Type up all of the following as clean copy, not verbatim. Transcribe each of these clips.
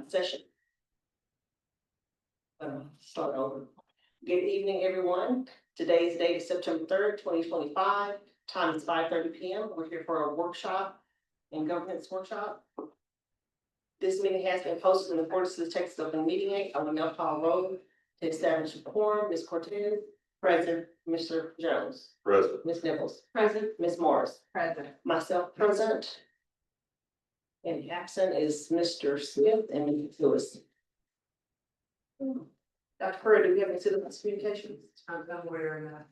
Session. Start over. Good evening, everyone. Today's date is September 3rd, 2025. Time is 5:30 p.m. We're here for a workshop and governance workshop. This meeting has been posted in accordance to the text of the meeting act. I will now call roll to establish a quorum. Ms. Cortez, present. Mr. Jones, Present. Ms. Nichols, present. Ms. Morris, Present. myself, present. And absent is Mr. Smith and Ms. Lewis. Dr. Curry, do we have any citizens communications? I'm aware of that.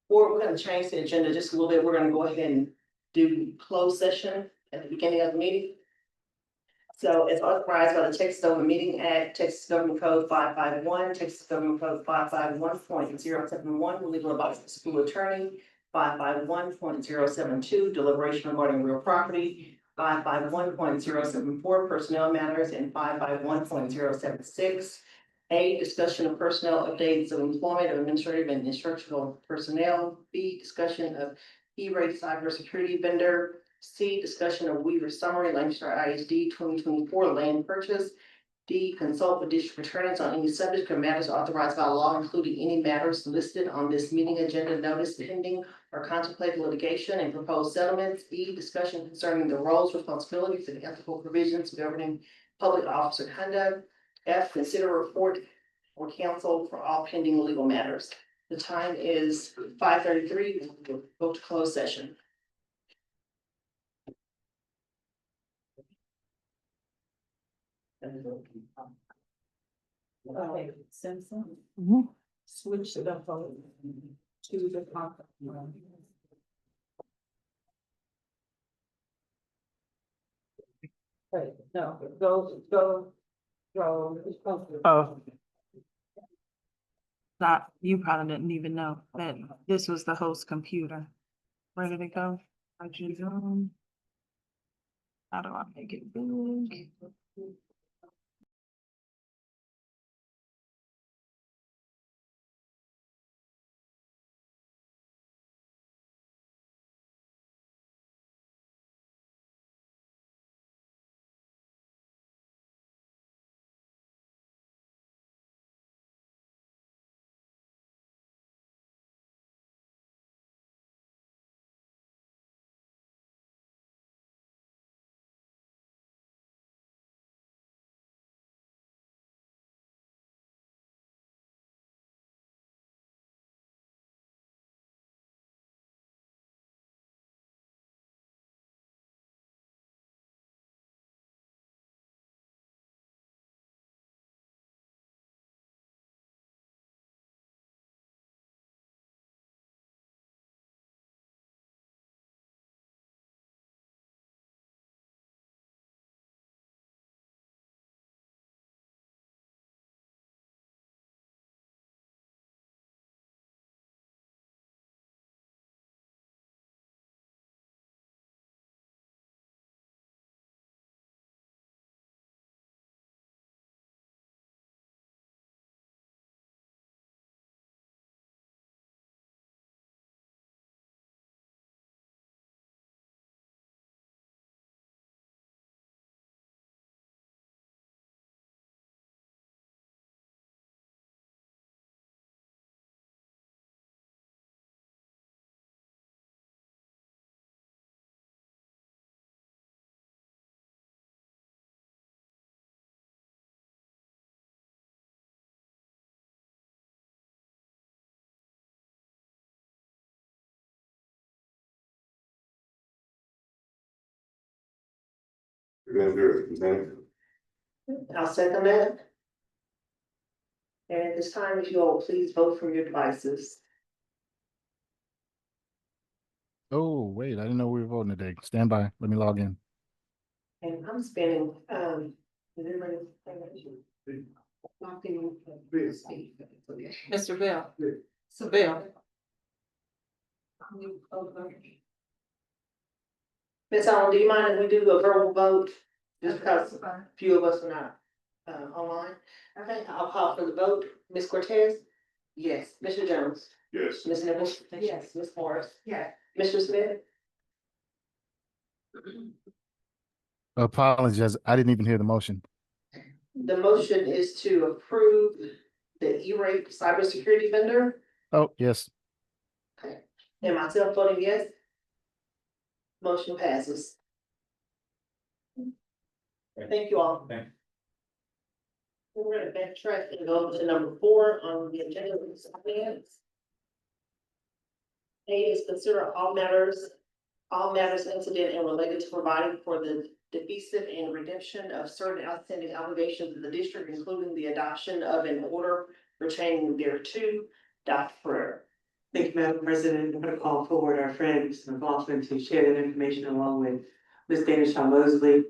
Or we're gonna change the agenda just a little bit. We're gonna go ahead and do closed session at the beginning of the meeting. So as authorized by the Texas Government Meeting Act, Texas Government Code 551, Texas Government Code 551.071, legal advice to school attorney, 551.072, deliberation regarding real property, 551.074, personnel matters, and 551.076. A, discussion of personnel updates of employment of administrative and instructional personnel. B, discussion of E-rate cybersecurity vendor. C, discussion of Weaver summary, Lancaster ISD 2024 land purchase. D, consult with district attorneys on any subject or matters authorized by law, including any matters listed on this meeting agenda notice pending or contemplated litigation and proposed settlements. E, discussion concerning the roles, responsibilities, and ethical provisions governing public officer conduct. F, consider a report or counsel for all pending legal matters. The time is 5:33. We'll go to closed session. Okay, Simpson. Switch the vote to the conference room. Wait, no, go. Oh. Not, you probably didn't even know that this was the host computer. Where did it go? How do I make it big? I'll second that. And at this time, if you all please vote from your devices. Oh, wait, I didn't know we were voting today. Stand by. Let me log in. And I'm spinning, is everybody? Mr. Bell. So Bell. Ms. Allen, do you mind if we do a verbal vote? Just because a few of us are not online. Okay, I'll call for the vote. Ms. Cortez? Yes. Mr. Jones? Yes. Ms. Nichols? Yes. Ms. Morris? Yeah. Mr. Smith? Apologies, I didn't even hear the motion. The motion is to approve the E-rate cybersecurity vendor. Oh, yes. Okay. And myself voting yes. Motion passes. Thank you all. Thank We're gonna backtrack and go to number 4 on the agenda. A is consider all matters incident and related to providing for the defeasance and redemption of certain outstanding obligations of the district, including the adoption of an order pertaining thereto. Dr. Ferrer. Thank you, Madam President. I'm gonna call forward our friend, Mr. McLaughlin, to share that information along with Ms. Dana Shaw Mosley,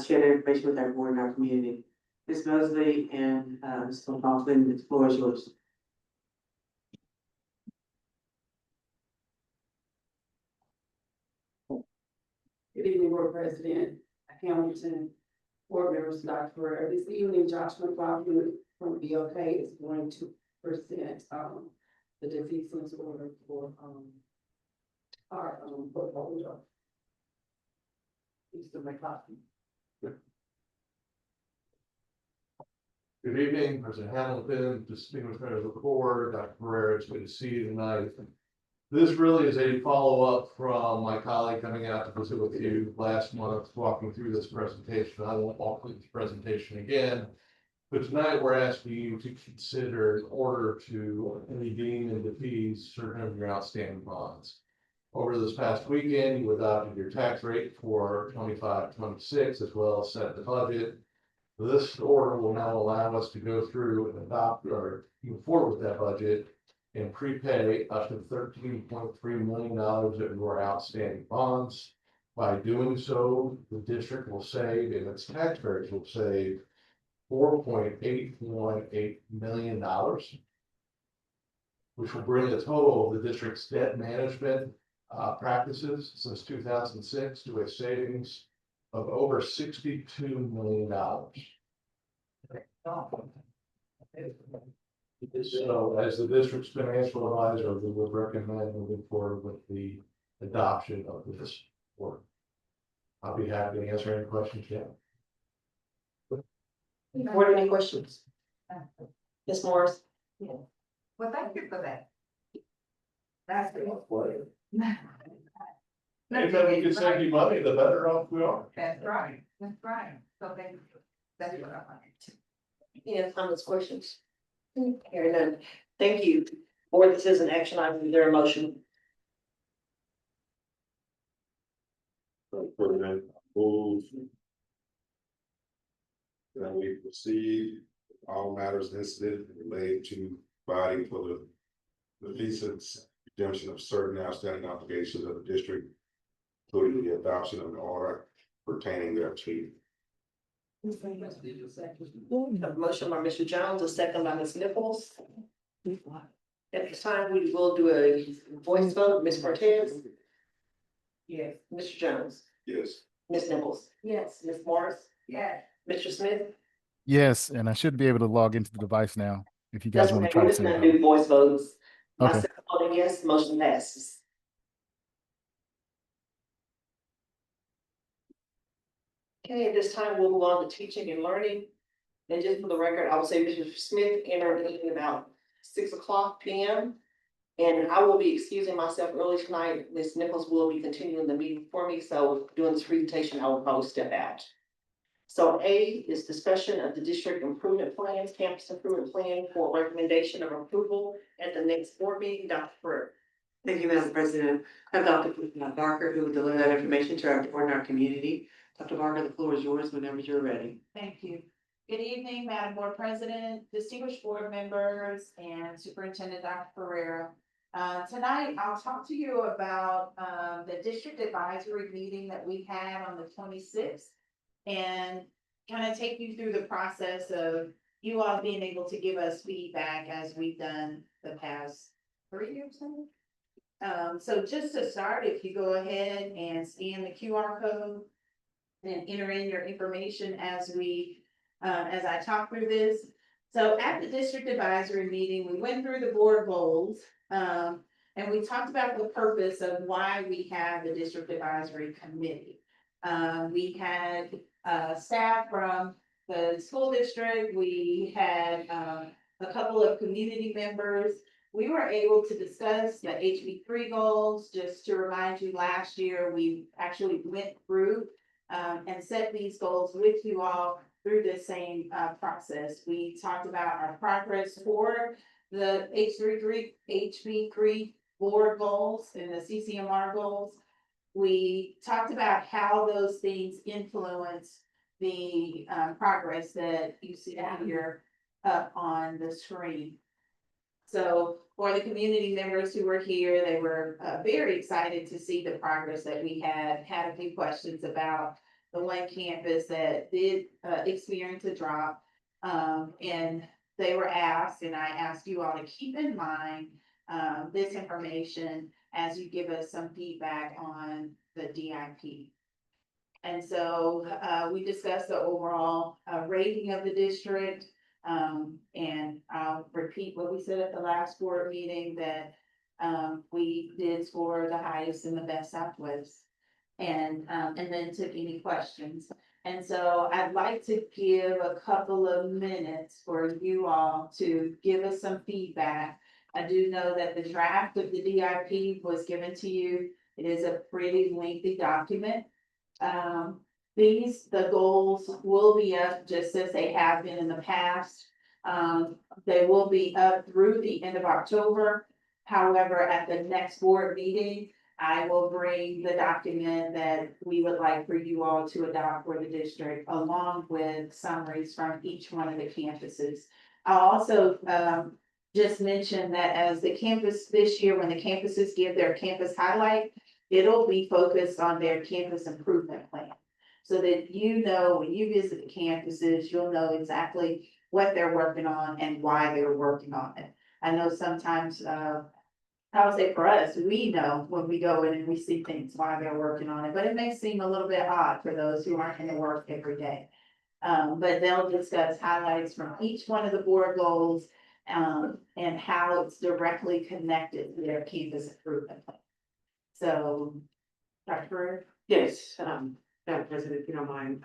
share that information with our board and our community. Ms. Mosley and, Mr. McLaughlin, the floor is yours. Good evening, Board President, Hamilton, board members, Dr. Ferrer. This evening, Josh McLaughlin from BOK is going to present, the defeasance order for, our, portfolio. Mr. McLaughlin. Good evening, President Hamilton, distinguished members of the board, Dr. Pereira, it's good to see you tonight. This really is a follow-up from my colleague coming out to visit with you last month, walking through this presentation. I won't walk through this presentation again. But tonight we're asking you to consider in order to redeem and defease certain of your outstanding bonds. Over this past weekend, you adopted your tax rate for 25-26 as well as set the budget. This order will now allow us to go through and adopt or move forward with that budget and prepay up to $13.3 million of your outstanding bonds. By doing so, the district will save and its taxpayers will save $4.818 million, which will bring the total of the district's debt management practices since 2006 to a savings of over $62 million. So as the district's financial advisor, we would recommend moving forward with the adoption of this order. I'll be happy to answer any questions you have. Board, any questions? Ms. Morris? Well, thank you for that. That's good. If we can save you money, the better off we are. That's right, that's right. So thank you. That's what I wanted. Any comments, questions? Hearing none. Thank you. Board, this is an action item. Is there a motion? President, move that we proceed all matters incident related to providing for the defeasance, redemption of certain outstanding obligations of the district, including the adoption of an order pertaining thereto. A motion by Mr. Jones, a second by Ms. Nichols. At this time, we will do a voice vote. Ms. Cortez? Yes. Mr. Jones? Yes. Ms. Nichols? Yes. Ms. Morris? Yeah. Mr. Smith? Yes, and I should be able to log into the device now if you guys That's want to okay. try We're to just say gonna it. do voice votes. Okay. Myself voting yes, motion passes. Okay, at this time, we'll move on to teaching and learning. And just for the record, I will say Mr. Smith entered in about 6:00 p.m. And I will be excusing myself early tonight. Ms. Nichols will be continuing the meeting for me, so during this presentation, I will probably step out. So A is discussion of the district improvement plans, campus improvement plan for recommendation of approval at the next board meeting. Dr. Ferrer. Thank you, Madam President. I have Dr. Barker, who will deliver that information to our board and our community. Dr. Barker, the floor is yours whenever you're ready. Thank you. Good evening, Madam Board President, distinguished board members, and Superintendent Dr. Ferreira. Tonight, I'll talk to you about the district advisory meeting that we had on the 26th. And kind of take you through the process of you all being able to give us feedback as we've done the past 3 years. So just to start, if you go ahead and scan the QR code and enter in your information as I talk through this. So at the district advisory meeting, we went through the board goals, and we talked about the purpose of why we have the district advisory committee. We had, staff from the school district, we had, a couple of community members. We were able to discuss the HB3 goals. Just to remind you, last year, we actually went through and set these goals with you all through the same process. We talked about our progress for the HB3 board goals and the CCMR goals. We talked about how those things influence the progress that you see here up on the screen. So for the community members who were here, they were very excited to see the progress that we had a few questions about the one campus that did experience a drop. And they were asked, and I asked you all to keep in mind this information as you give us some feedback on the DIP. And so we discussed the overall rating of the district. And I'll repeat what we said at the last board meeting, that we did score the highest in the best Southwest. And then took any questions. And so I'd like to give a couple of minutes for you all to give us some feedback. I do know that the draft of the DIP was given to you. It is a pretty lengthy document. The goals will be up just as they have been in the past. They will be up through the end of October. However, at the next board meeting, I will bring the document that we would like for you all to adopt for the district, along with summaries from each one of the campuses. I'll also just mention that as the campus this year, when the campuses give their campus highlight, it'll be focused on their campus improvement plan. So that you know, when you visit the campuses, you'll know exactly what they're working on and why they're working on it. I know sometimes, I would say for us, we know when we go in and we see things, why they're working on it, but it may seem a little bit odd for those who aren't in the work every day. But they'll discuss highlights from each one of the board goals, and how it's directly connected to their campus improvement plan. So, Dr. Brewer? Yes, Madam President, if you don't mind,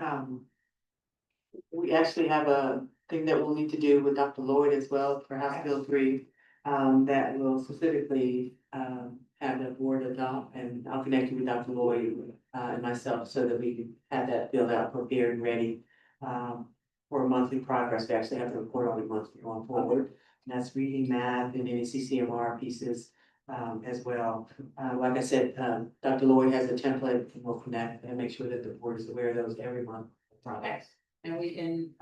we actually have a thing that we'll need to do with Dr. Lloyd as well for House Bill 3. That will specifically, have the board adopt, and I'll connect you with Dr. Lloyd, and myself, so that we can have that bill out prepared and ready, for monthly progress. We actually have to report on it monthly going forward. And that's reading, math, and any CCMR pieces, as well. Like I said, Dr. Lloyd has a template, and we'll connect and make sure that the board is aware of those every month. Okay. And we can,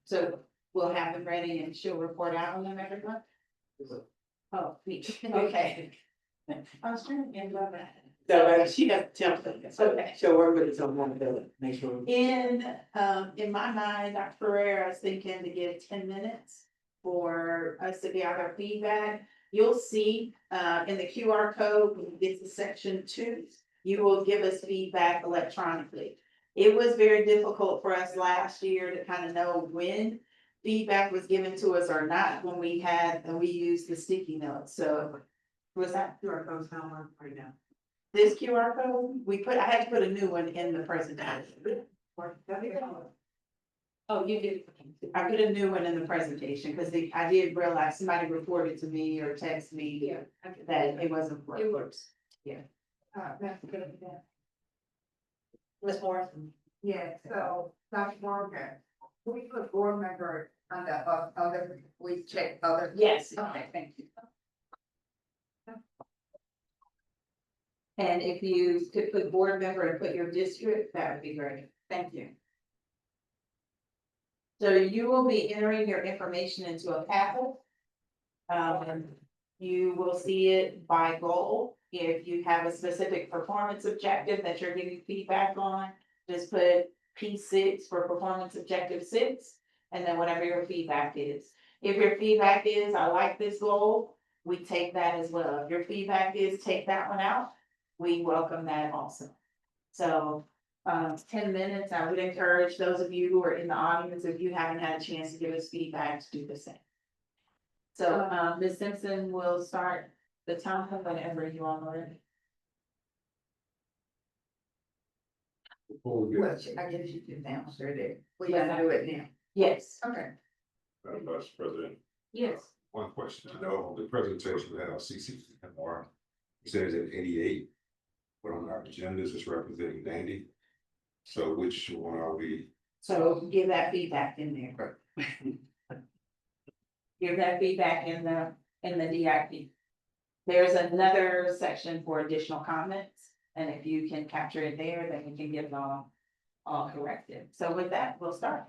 so we'll have them ready and she'll report out on them every month? Oh, neat. Okay. I was trying to get that. So she has a template, so Okay. she'll work with us on one bill, make sure. In my mind, Dr. Ferrer, I was thinking to give 10 minutes for us to gather feedback. You'll see in the QR code, when we get to section 2, you will give us feedback electronically. It was very difficult for us last year to kind of know when feedback was given to us or not, when we used the sticky notes. So was that QR code's not working right now. this QR code? I had to put a new one in the presentation. Oh, you did. I put a new one in the presentation because I did realize somebody reported to me or texted me that it wasn't working. It works. Yeah. That's good. Ms. Morrison? Yeah, so, Dr. Morgan, we put board member on the other, we check other. Yes. Okay, thank you. And if you could put board member and put your district, that would be great. Thank you. So you will be entering your information into a Padlet. You will see it by goal. If you have a specific performance objective that you're giving feedback on, just put P6 for performance objective 6, and then whatever your feedback is. If your feedback is, I like this goal, we take that as well. If your feedback is, take that one out, we welcome that also. So 10 minutes, I would encourage those of you who are in the audience, if you haven't had a chance to give us feedback, to do the same. So Ms. Simpson will start the time whenever you all are ready. before we Well, get. I guess you can answer that. We gotta do it now. Yes. Okay. Vice President, Yes. one question, I know the presentation we had on CCMR, it says at 88. But on our agendas, it's representing 90. So which one are we? So give that feedback in there. Give that feedback in the DIP. There's another section for additional comments, and if you can capture it there, then we can get it all corrected. So with that, we'll start.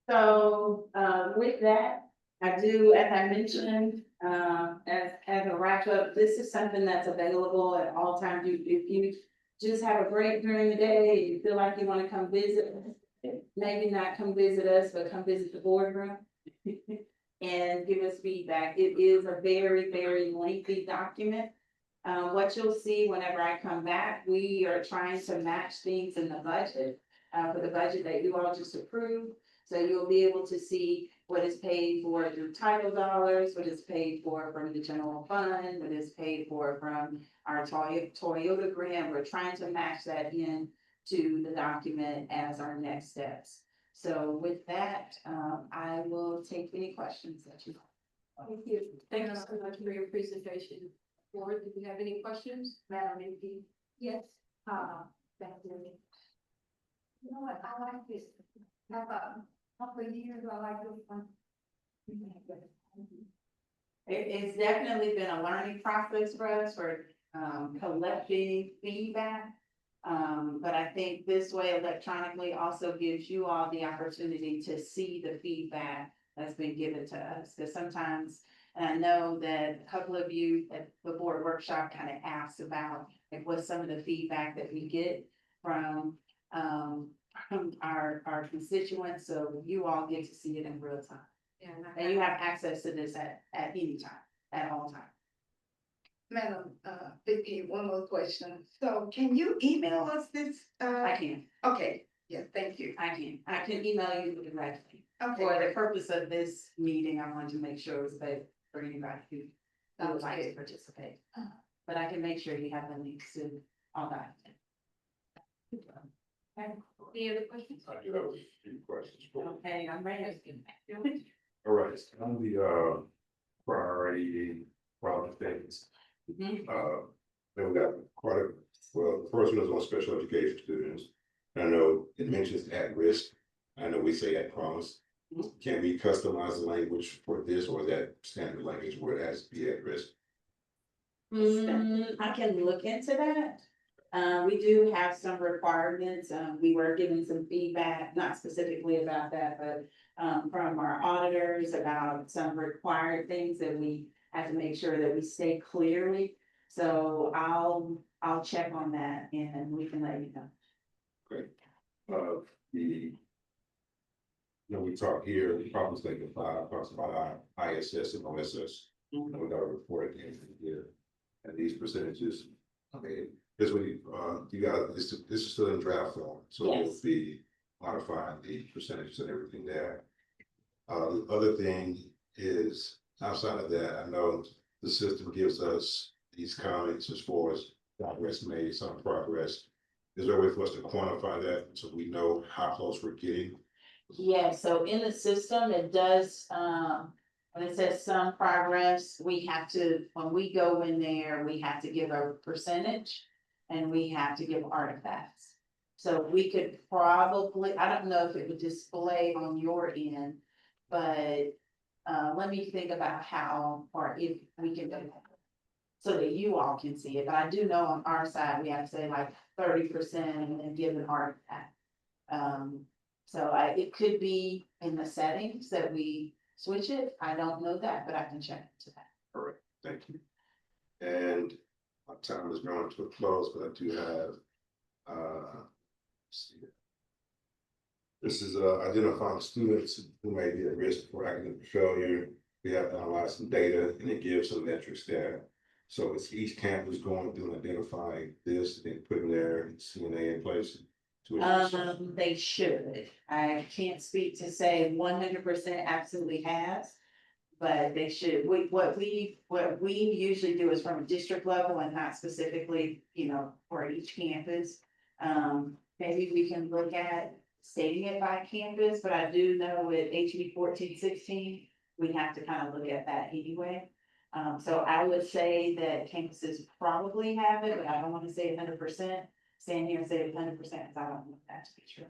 So, with that, I do, as I mentioned, as a wrap up, this is something that's available at all times. If you just have a break during the day, and you feel like you wanna come visit, maybe not come visit us, but come visit the boardroom. And give us feedback. It is a very, very lengthy document. What you'll see whenever I come back, we are trying to match things in the budget, for the budget that you all just approved. So you'll be able to see what is paid for through title dollars, what is paid for from the general fund, what is paid for from our Toyota grant. We're trying to match that in to the document as our next steps. So with that, I will take any questions that you have. Thank you. Thank you so much for your presentation. Board, do you have any questions? Madam MP? Yes. Thank you. You know what, I like this. Have a couple of years, I like this one. It's definitely been a learning process for us for collecting feedback. But I think this way electronically also gives you all the opportunity to see the feedback that's been given to us. Because sometimes, and I know that a couple of you at the board workshop kind of asked about like what's some of the feedback that we get from our constituents. So you all get to see it in real time. Yeah, And you have access to this at any time, at all times. Madam, Vicky, one more question. So can you email us this? I can, Okay, yeah, thank you. I can email you directly. Okay, For the purpose of this meeting, I wanted to make sure it was available for anybody who would like to participate. But I can make sure you have the links to all that. Okay, Any other questions? I do have a few questions. okay, I'm ready. All right, on the priority project things, Mhm. then we got quite a, well, the first one is on special education students. I know it mentions at risk. I know we say at promise. Mhm. Can we customize the language for this, or is that standard language where it has to be at risk? I can look into that. We do have some requirements. We were given some feedback, not specifically about that, but from our auditors about some required things that we have to make sure that we state clearly. So I'll check on that and we can let you know. We talk here, the problems they can find, talks about our ISS and OSS. And we got a report at the end of the year. And these percentages, okay, this way, you got, this is still in draft form, so we'll Yes. be modifying the percentages and everything there. The other thing is, outside of that, I know the system gives us these comments as far as progress made, some progress. Is there a way for us to quantify that so we know how close we're getting? Yeah, so in the system, it does, when it says some progress, we have to, when we go in there, we have to give a percentage. And we have to give artifacts. So we could probably, I don't know if it would display on your end, but let me think about how, or if we can do that. So that you all can see it, but I do know on our side, we have to say like 30% and give an artifact. So it could be in the settings that we switch it. I don't know that, but I can check into that. All right, thank you. And my time is drawing to a close, but I do have, let's see. This is identifying students who may be at risk for academic failure. We have to analyze some data and it gives some metrics there. So it's each campus going through and identifying this and putting their CNA in place. They should. I can't speak to say 100% absolutely has. But they should, what we usually do is from a district level and not specifically, for each campus. Maybe we can look at stating it by campus, but I do know with HB 1416, we have to kind of look at that anyway. So I would say that campuses probably have it, but I don't want to say 100%. Stand here and say 100% because I don't want that to be true.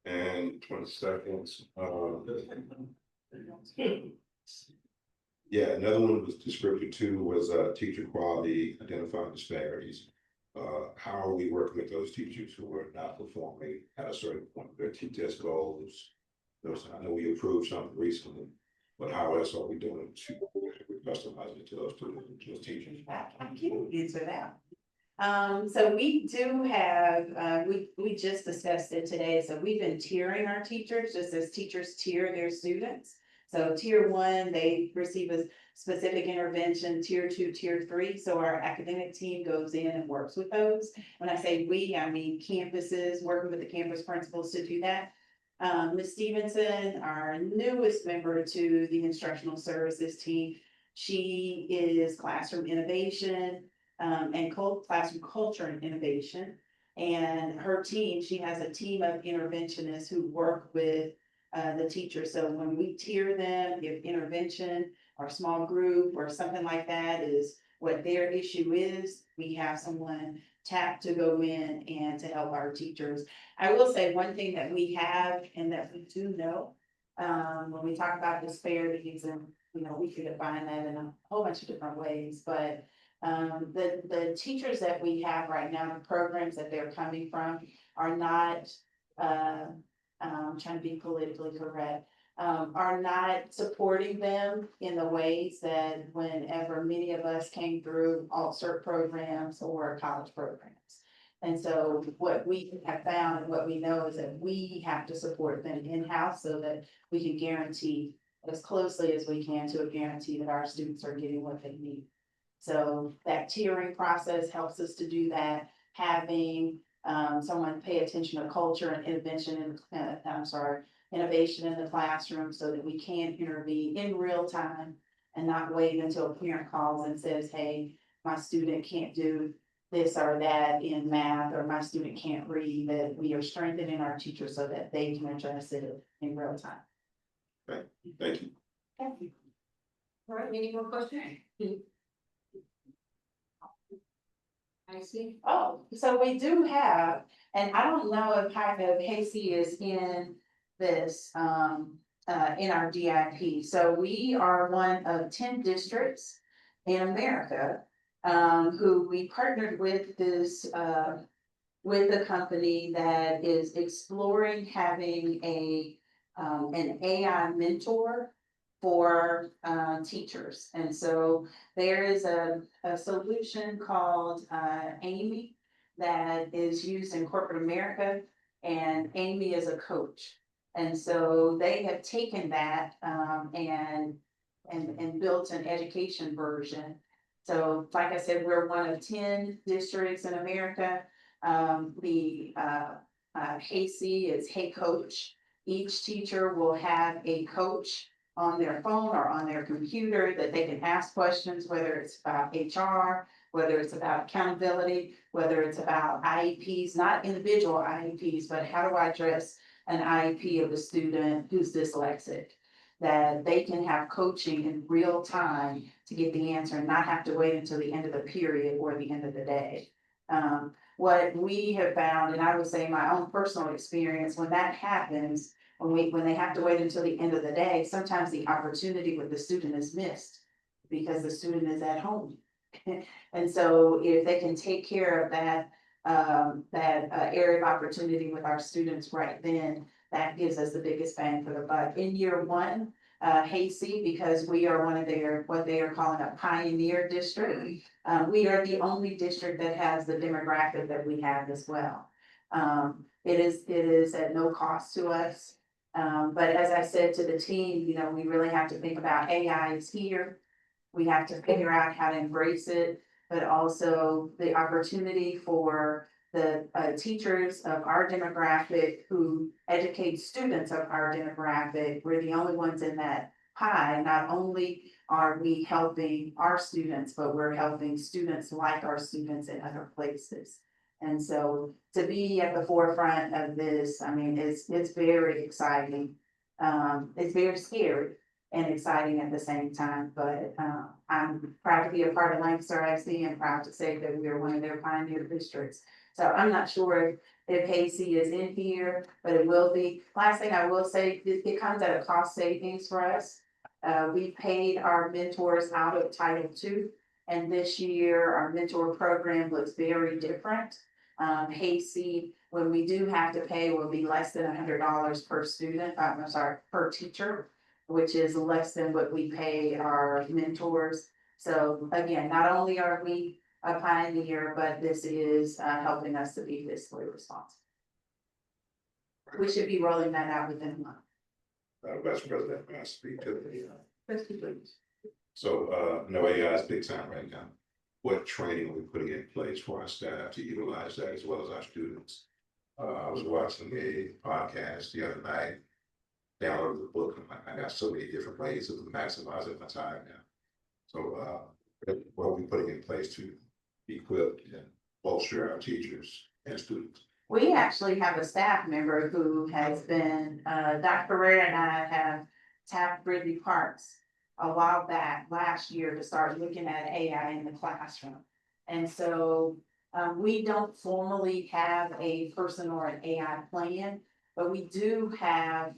And 20 seconds. Yeah, another one was description two was teacher quality, identifying disparities. How are we working with those teachers who are not performing at a certain point of their TTS goals? I know we approved something recently, but how else are we doing to customize it to those students, to those teachers? I can answer that. So we do have, we just discussed it today, so we've been tiering our teachers, just as teachers tier their students. So tier one, they receive a specific intervention, tier two, tier three, so our academic team goes in and works with those. When I say we, I mean campuses, working with the campus principals to do that. Ms. Stevenson, our newest member to the instructional services team, she is classroom innovation, and classroom culture and innovation. And her team, she has a team of interventionists who work with the teachers. So when we tier them, if intervention or small group or something like that is what their issue is, we have someone tapped to go in and to help our teachers. I will say one thing that we have and that we do know, when we talk about disparities, and we could define that in a whole bunch of different ways, but the teachers that we have right now, the programs that they're coming from are not, trying to be politically correct, are not supporting them in the ways that whenever many of us came through alt-cert programs or college programs. And so what we have found and what we know is that we have to support them in-house so that we can guarantee as closely as we can to a guarantee that our students are getting what they need. So that tiering process helps us to do that, having someone pay attention to culture and innovation innovation in the classroom so that we can intervene in real time and not wait until a parent calls and says, hey, my student can't do this or that in math, or my student can't read, that we are strengthening our teachers so that they can address it in real time. Okay, thank you. Thank you. All right, any more questions? I see. Oh, so we do have, and I don't know if kind of Casey is in this, in our DIP. So we are one of 10 districts in America, who we partnered with this, with a company that is exploring having an AI mentor for teachers. And so there is a solution called Amy that is used in corporate America, and Amy is a coach. And so they have taken that and built an education version. So like I said, we're one of 10 districts in America. The Casey is Hey Coach. Each teacher will have a coach on their phone or on their computer that they can ask questions, whether it's about HR, whether it's about accountability, whether it's about IEPs, not individual IEPs, but how do I address an IEP of a student who's dyslexic? That they can have coaching in real time to get the answer and not have to wait until the end of the period or the end of the day. What we have found, and I would say my own personal experience, when that happens, when they have to wait until the end of the day, sometimes the opportunity with the student is missed because the student is at home. And so if they can take care of that, area of opportunity with our students right then, that gives us the biggest bang for the buck. In year one, Hasty, because we are one of their, what they are calling a pioneer district, we are the only district that has the demographic that we have as well. It is at no cost to us. But as I said to the team, we really have to think about AI is here. We have to figure out how to embrace it, but also the opportunity for the teachers of our demographic who educate students of our demographic. We're the only ones in that pie. Not only are we helping our students, but we're helping students like our students in other places. And so to be at the forefront of this, I mean, it's very exciting. It's very scary and exciting at the same time, but I'm proud to be a part of Lancaster ISD and proud to say that we are one of their pioneer districts. So I'm not sure if Casey is in here, but it will be. Last thing I will say, it comes at a cost savings for us. We paid our mentors out of Title II. And this year, our mentor program looks very different. Hayseed, when we do have to pay, will be less than $100 per student, I'm sorry, per teacher, which is less than what we pay our mentors. So again, not only are we a pioneer, but this is helping us to be fiscally responsible. We should be rolling that out within a month. Vice President, may I speak to the, Trustee Williams. so, no AI is big time right now. What training are we putting in place for our staff to utilize that as well as our students? I was watching a podcast the other night, downloaded the book, and I got so many different ways of maximizing my time now. So, what are we putting in place to equip and bolster our teachers and students? We actually have a staff member who has been, Dr. Ferrer and I have tapped Brittany Parks a while back last year to start looking at AI in the classroom. And so we don't formally have a person or an AI plan, but we do have,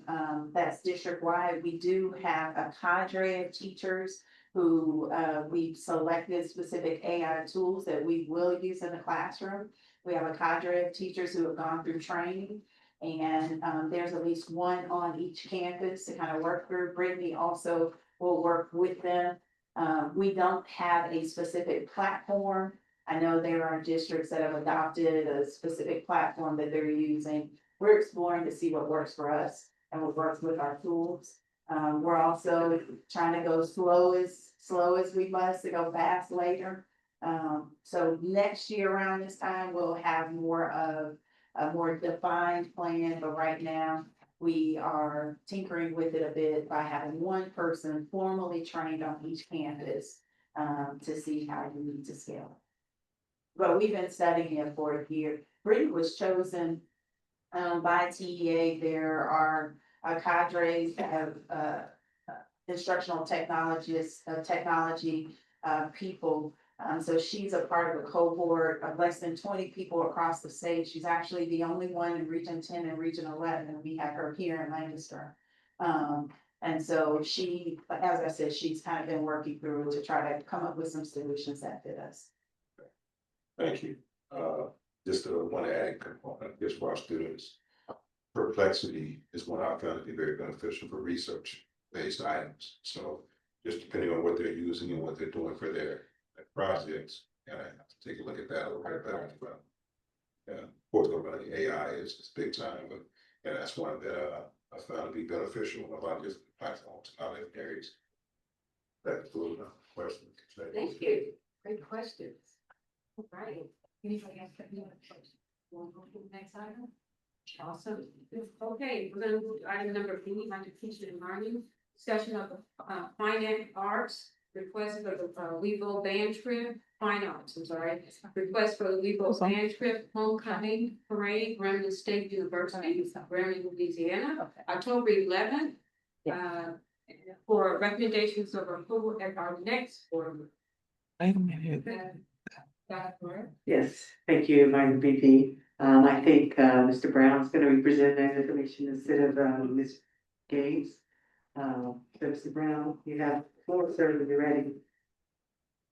that's district-wide, we do have a cadre of teachers who we've selected specific AI tools that we will use in the classroom. We have a cadre of teachers who have gone through training, and there's at least one on each campus to kind of work through. Brittany also will work with them. We don't have a specific platform. I know there are districts that have adopted a specific platform that they're using. We're exploring to see what works for us and what works with our tools. We're also trying to go slow as we must to go fast later. So next year around this time, we'll have more of a more defined plan, but right now we are tinkering with it a bit by having one person formally trained on each campus to see how we need to scale. But we've been studying it for a year. Brittany was chosen by TEA. There are cadres that have instructional technologists, technology people. So she's a part of a cohort of less than 20 people across the state. She's actually the only one in Region 10 and Region 11, and we have her here in Lancaster. And so she, as I said, she's kind of been working through to try to come up with some solutions that fit us. Thank you. Just one added component, just for our students. Perplexity is one I found to be very beneficial for research-based items. So just depending on what they're using and what they're doing for their projects, and I have to take a look at that a little bit better as well. Yeah, of course, the AI is big time, but yeah, that's one that I found to be beneficial in a lot of different platforms, a lot of different areas. That's all my question. Thank you. Great questions. All right. Anybody else have any other questions? Want to go to the next item? Awesome. Okay, we're gonna move to item number B, education and learning. Discussion of finance arts, request for the Wevo band trip, fine arts, I'm sorry. Request for the Wevo band trip, homecoming parade, Grambling State University, Grambling, Louisiana, October 11th. For recommendations of approval at our next board. Wait a minute. Dr. Yes, thank you, Madam VP. I think Mr. Brown's gonna be presenting that information instead of Ms. Gaines. So Mr. Brown, you have the floor, sir, to be ready.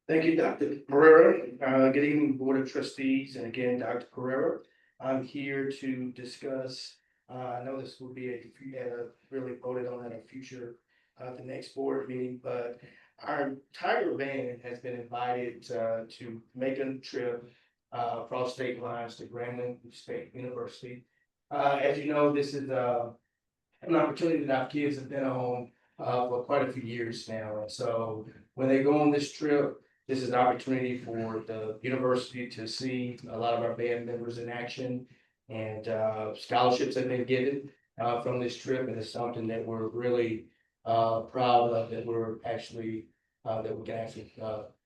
Thank you, Dr. Pereira. Good evening, Board of Trustees, and again, Dr. Pereira. I'm here to discuss, I know this will be if you had really voted on at a future, the next board meeting, but our entire band has been invited to make a trip across state lines to Grambling State University. As you know, this is an opportunity that our kids have been on for quite a few years now. And so when they go on this trip, this is an opportunity for the university to see a lot of our band members in action, and scholarships have been given from this trip. And it's something that we're really proud of, that we're actually, that we can actually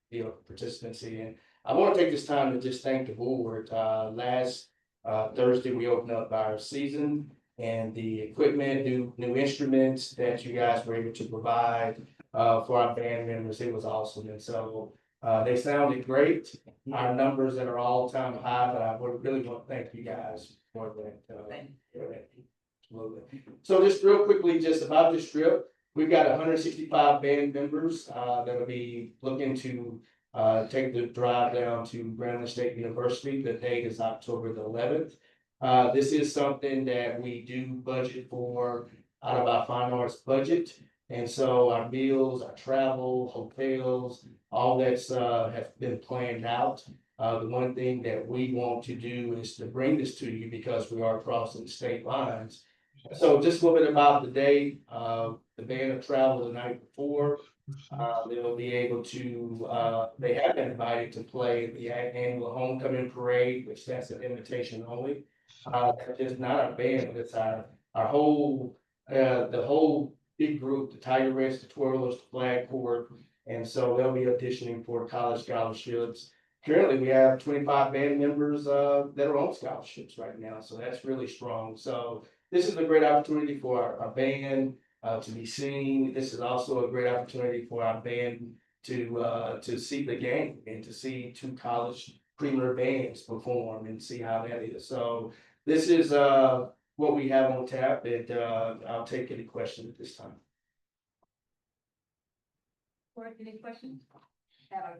be participants in. I want to take this time to just thank the board. Last Thursday, we opened up our season, and the equipment, new instruments that you guys were able to provide for our band members, it was awesome. And so they sounded great. Our numbers that are all-time high, but I would really want to thank you guys for that. Absolutely. So just real quickly, just about this trip, we've got 165 band members, that'll be looking to, take the drive down to Grambling State University. The date is October the 11th. This is something that we do budget for out of our fine arts budget. And so our meals, our travel, hotels, all that's, have been planned out. The one thing that we want to do is to bring this to you because we are crossing state lines. So just a little bit about the day, the band will travel the night before. They'll be able to, they have been invited to play the annual homecoming parade, which that's an invitation only. It's not our band, but it's our whole, the whole big group, the Tiger Reds, the Twirlers, the Flag Corps. And so they'll be auditioning for college scholarships. Currently, we have 25 band members, that are on scholarships right now, so that's really strong. So this is a great opportunity for our band, to be seen. This is also a great opportunity for our band to see the game and to see two college premier bands perform and see how that is. So this is, what we have on tap, and, I'll take any questions at this time. Board, any questions? Have a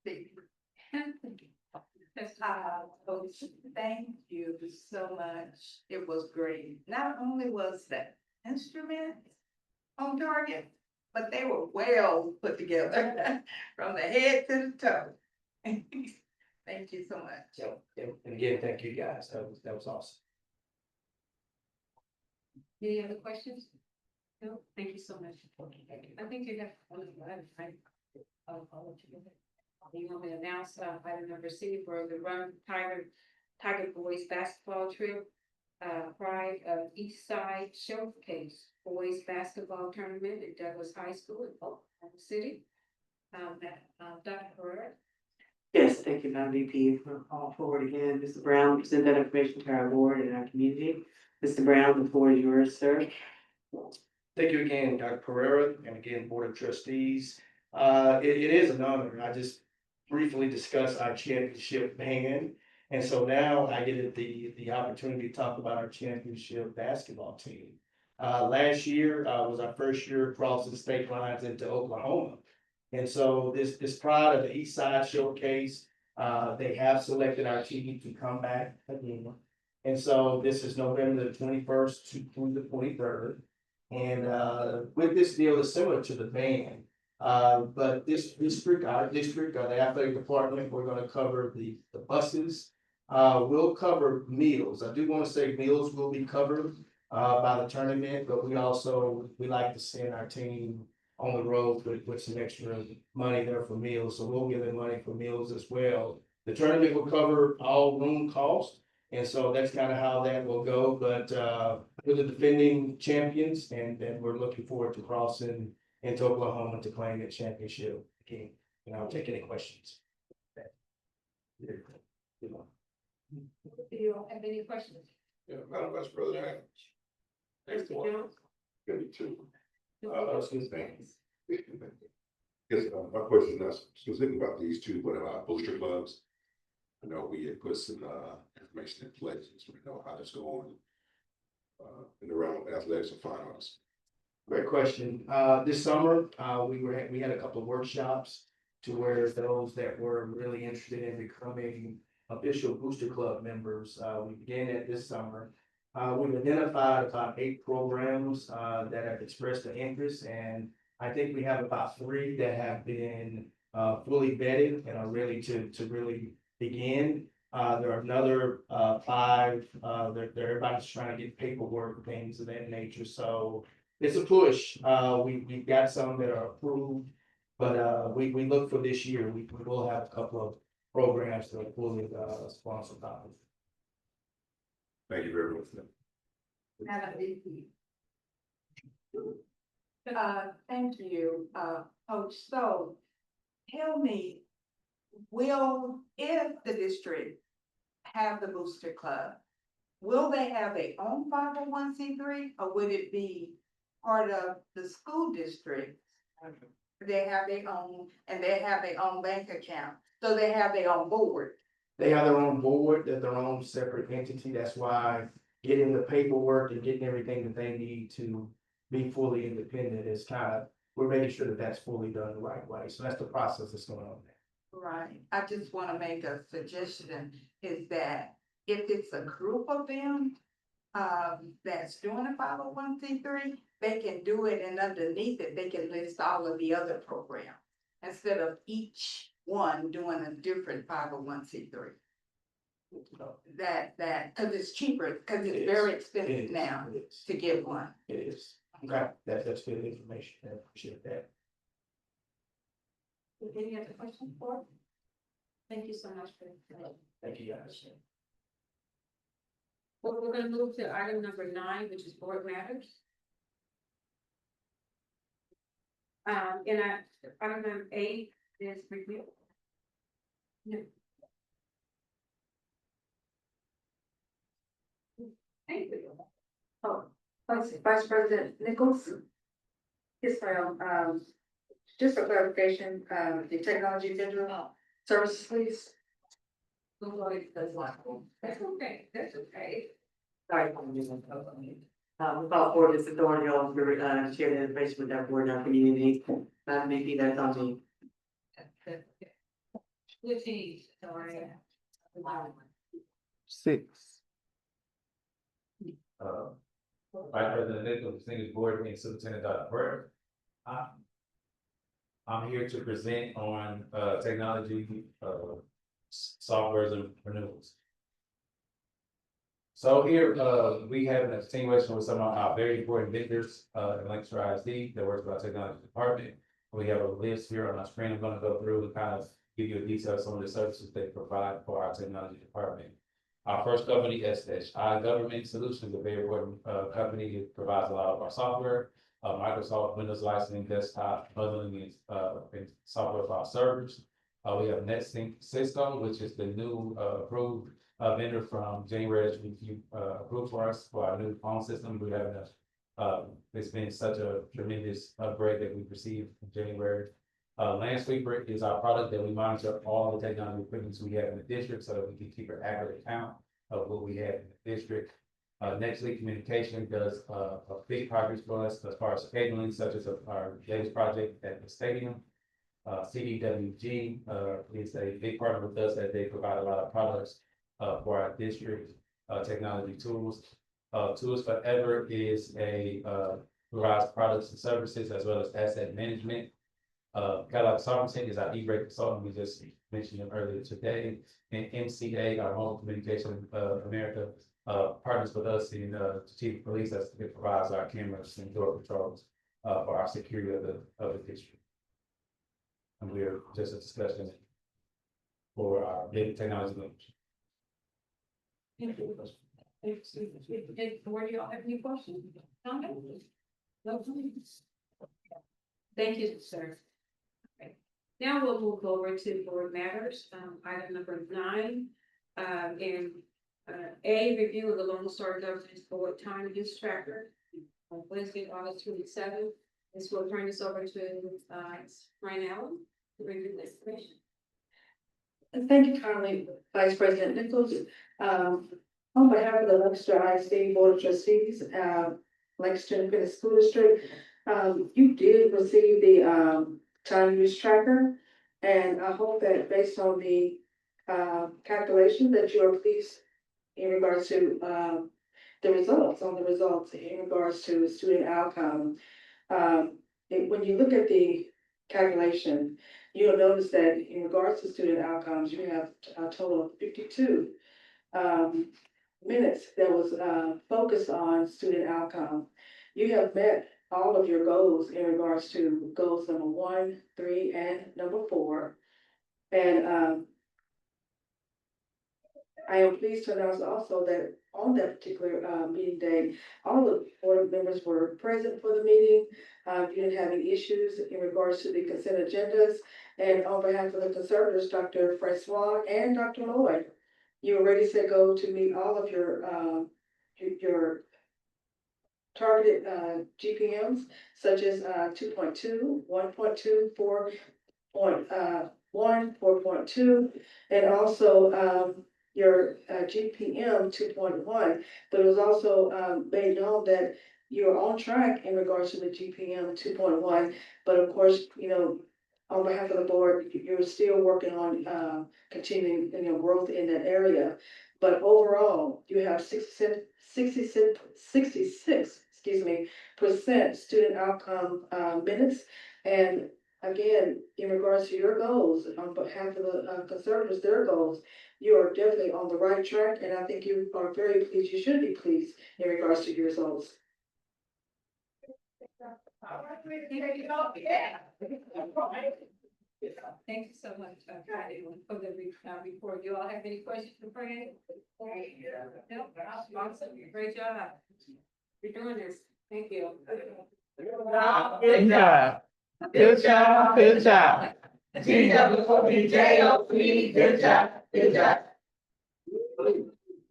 big. Coach, thank you so much. It was great. Not only was the instrument on target, but they were well put together from the head to the toe. Thank you so much. So, and again, thank you guys. That was awesome. Any other questions? No, thank you so much. I think you have one of the I'll let you. You want me to announce, item number C for the Run Tiger Boys basketball trip. Pride of East Side Showcase Boys Basketball Tournament at Douglas High School in Oklahoma City. Dr. Herrera. Yes, thank you, Madam VP, for all forward again. Mr. Brown, present that information to our board and our community. Mr. Brown, the floor is yours, sir. Thank you again, Dr. Pereira, and again, Board of Trustees. It is an honor. I just briefly discussed our championship band. And so now I get the opportunity to talk about our championship basketball team. Last year, was our first year crossing the state lines into Oklahoma. And so this pride of the East Side Showcase, they have selected our team to come back again. And so this is November the 21st through the 23rd. And, with this deal is similar to the band. But this district, the athletic department, we're gonna cover the buses. We'll cover meals. I do wanna say meals will be covered, by the tournament, but we like to send our team on the road with some extra money there for meals, so we'll give them money for meals as well. The tournament will cover all room costs, and so that's kind of how that will go, but, we're the defending champions, and we're looking forward to crossing into Oklahoma to claim the championship again. And I'll take any questions. Do you have any questions? Yeah, Madam Vice President. Next Mr. one. Jones? Give me two. Excuse me. Yes, my question is specific about these two, but about booster clubs. I know we had put some information in place, so we know how that's going. In the realm of athletics and fine arts. Great question. This summer, we had a couple of workshops to where those that were really interested in becoming official booster club members, we began that this summer. We've identified about 8 programs, that have expressed an interest, and I think we have about 3 that have been, fully vetted and are ready to really begin. There are another, 5, everybody's trying to get paperwork, things of that nature, so it's a push. We've got some that are approved, but, we look for this year, we will have a couple of programs that are fully, sponsored by us. Thank you very much. Madam VP. Thank you, Coach. So tell me, if the district have the booster club, will they have their own 501c3 or would it be part of the school district? They have their own, and they have their own bank account, so they have their own board. They have their own board, they're their own separate entity. That's why getting the paperwork and getting everything that they need to be fully independent is kind of, we're making sure that that's fully done the right way. So that's the process that's going on there. Right, I just wanna make a suggestion, is that if it's a group of them, that's doing a 501c3, they can do it, and underneath it, they can list all of the other programs. Instead of each one doing a different 501c3. Cause it's cheaper, cause It it's is. very It expensive is, now it is. to get one. It is. Okay, that's good information. I appreciate that. Any other questions for? Thank you so much for that. Thank you, guys. Well, we're gonna move to item number 9, which is board matters. And item number 8 is review. No. Thank you. Oh, Vice President Nichols. Yes, ma'am. Just for clarification, the technology vendor services, please. That's okay, that's okay. Sorry. We call for this authority over, share the information with our board and our community. Maybe that's on me. Sorry. 6. Vice President Nichols, Distinguished Board and Superintendent Dr. Burr. I'm here to present on, technology, softwares and renewals. So here, we have a continuation with some of our very important vendors, in Lancaster ISD that works with our technology department. We have a list here on our screen. I'm gonna go through and kind of give you a detail of some of the services they provide for our technology department. Our first company, SHI Government Solutions, a very important, company. It provides a lot of our software, Microsoft Windows licensing, desktop, bundling, and software for our servers. We have NetSync System, which is the new, approved vendor from January that you approved for us for our new phone system. We have it's been such a tremendous upgrade that we've received in January. Landsweeper is our product that we monitor all the technology equipment we have in the district so that we can keep an accurate count of what we have in the district. Next Week Communication does a big project for us as far as cabling, such as our latest project at the stadium. CDWG is a big partner with us that they provide a lot of products for our district, technology tools. Tools Forever is provides products and services as well as asset management. Cadillac Sovereignty is our e-rate consultant, we just mentioned him earlier today. And MCA, our Mobile Communication America, partners with us in the Chief of Police, as it provides our cameras and door patrols for our security of the district. And we're just a discussion for our big technology launch. Where do y'all have any questions? Comments? No, please. Thank you, sir. Okay. Now we'll move over to board matters, item number 9. A, review of the Lone Star Governance Board Time Use Tracker on Wednesday, August 27th. This will turn this over to Ryan Allen to review this information. Thank you kindly, Vice President Nichols. On behalf of the Lancaster ISD Board of Trustees, Lancaster Independent School District, you did receive the time use tracker. And I hope that based on the calculation that you are pleased in regards to the results in regards to student outcome. When you look at the calculation, you'll notice that in regards to student outcomes, you have a total of 52 minutes that was focused on student outcome. You have met all of your goals in regards to goals number 1, 3, and number 4. And I am pleased to announce also that on that particular meeting day, all the board members were present for the meeting. You didn't have any issues in regards to the consent agendas. And on behalf of the conservators, Dr. Francois and Dr. Lloyd, you were ready to go to meet all of your targeted GPMs, such as 2.2, 1.2, 4.1, 4.2, and also your GPM 2.1. But it was also made known that you're on track in regards to the GPM 2.1, but of course, on behalf of the board, you're still working on, continuing, growth in that area. But overall, you have 66, excuse me, percent student outcome, minutes. And again, in regards to your goals, on behalf of the conservatives, their goals, you are definitely on the right track, and I think you are very pleased, you should be pleased in regards to your results. Thank you so much, Patty, for the report. You all have any questions for Fran? No, awesome, great job. You're doing this. Thank you. Good job. Good job. Good job. G-W-O-B-J-O-P. Good job. Good job.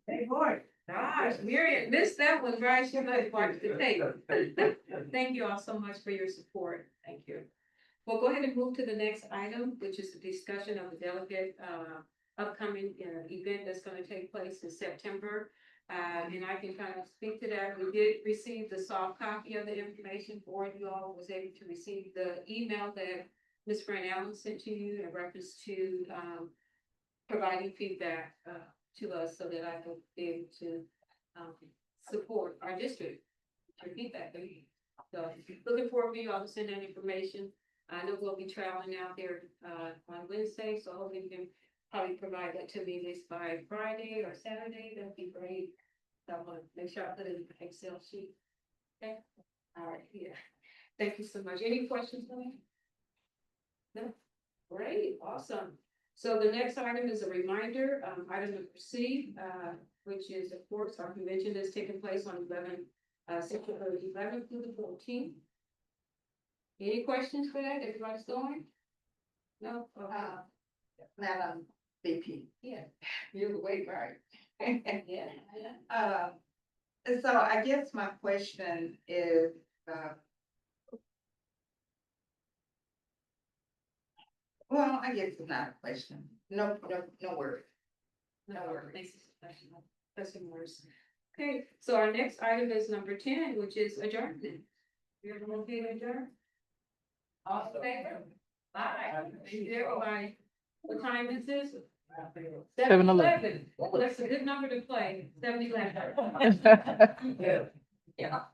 Hey, boy. Gosh, Miriam missed that one, right? She might watch the tape. Thank you all so much for your support. Thank you. We'll go ahead and move to the next item, which is the discussion of the delegate, upcoming, event that's gonna take place in September. And I can kind of speak to that. We did receive the soft copy of the information for you all, was able to receive the email that Ms. Fran Allen sent to you in reference to, providing feedback, to us so that I could be able to, support our district. Your feedback, so looking forward for you all to send that information. I know we'll be traveling out there, on Wednesday, so hopefully you can probably provide that to me at least by Friday or Saturday. That'd be great. So I'm gonna make sure I put it in the Excel sheet. Okay, all right, yeah. Thank you so much. Any questions for me? No? Great, awesome. So the next item is a reminder, item number C, which is, of course, our convention that's taking place on September 11th through the 14th. Any questions for that? Everybody's going? No? Okay. Madam VP, Yeah. you're way right. Yeah. So I guess my question is, well, I guess it's not a question. No worries. No worries. That's worse. Okay, so our next item is number 10, which is adjournment. You're okay to adjourn? All in favor? Aye. Thank you, everybody. What time is this? 7:11. That's a good number to play. 7:11. Yeah.